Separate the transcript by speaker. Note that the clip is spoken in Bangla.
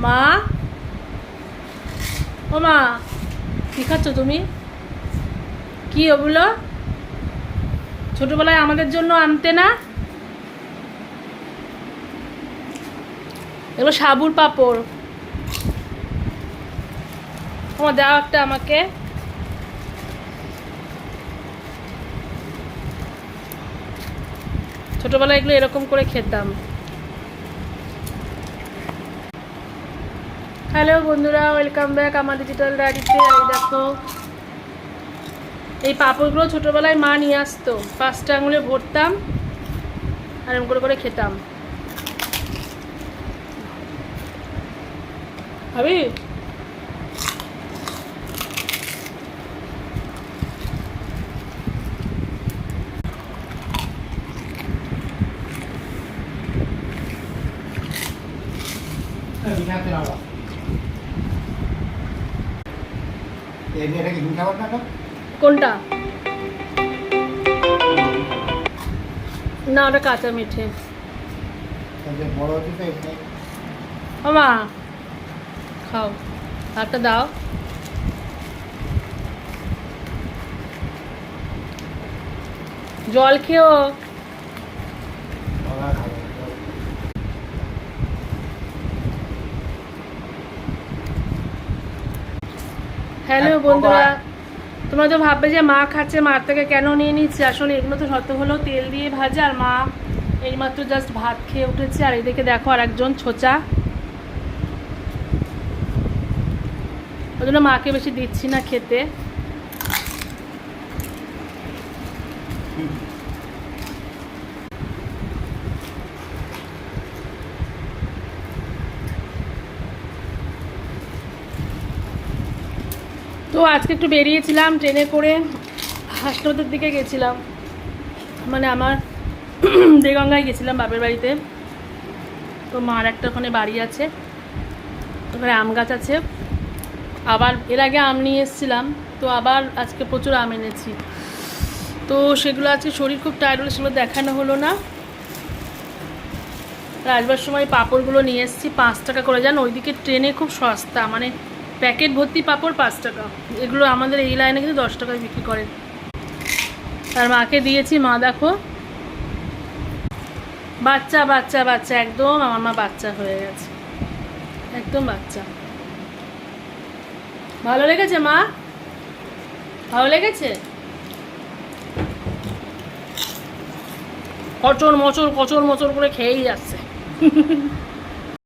Speaker 1: মা, ও মা, কি খাচ্ছ তুমি? কি ওগুলো? ছোটবেলায় আমাদের জন্য আনতে না? এগুলো সাবুর পাঁপড়। তোমার দাও একটা আমাকে। ছোটবেলায় এগুলো এরকম করে খেতাম। হ্যালো বন্ধুরা, ওয়েলকাম ব্যাক আমার ডিজিটাল ডায়েরিতে। এই দেখো, এই পাঁপড়গুলো ছোটবেলায় মা নিয়ে আসতো, 5টা আঙুলে ভরতাম আর এরকম করে করে খেতাম। ভাবি কোনটা? না, ওটা কাঁচা মিঠে। ও মা, খাও, একটা দাও। জল খেও। হ্যালো বন্ধুরা, তোমরা তো ভাববে যে মা খাচ্ছে, মার থেকে কেন নিয়ে নিচ্ছে। আসলে এগুলো তো শত হলেও তেল দিয়ে ভাজা, আর মা এইমাত্র জাস্ট ভাত খেয়ে উঠেছে। আর এদিকে দেখো আর একজন ছোচা, ওই জন্য মাকে বেশি দিচ্ছি না খেতে। তো আজকে একটু বেরিয়েছিলাম ট্রেনে করে, হাসপাতালের দিকে গেছিলাম, মানে আমার দেগঙ্গায় গেছিলাম বাপের বাড়িতে। তো মার একটা ওখানে বাড়ি আছে, ওখানে আম গাছ আছে। আবার এর আগে আম নিয়ে এসেছিলাম, তো আবার আজকে প্রচুর আম এনেছি। তো সেগুলো আজকে শরীর খুব টায়ার্ড হলো, সেগুলো দেখানো হলো না। আর আসবার সময় পাঁপড়গুলো নিয়ে এসেছি, 5 টাকা করে। যান, ওইদিকে ট্রেনে খুব সস্তা, মানে প্যাকেট ভর্তি পাঁপড় 5 টাকা। এগুলো আমাদের এই লাইনে কিন্তু 10 টাকায় বিক্রি করে। আর মাকে দিয়েছি, মা দেখো, বাচ্চা বাচ্চা বাচ্চা, একদম আমার মা বাচ্চা হয়ে গেছে, একদম বাচ্চা। ভালো লেগেছে মা? ভালো লেগেছে? কচর মচর করে খেয়েই যাচ্ছে।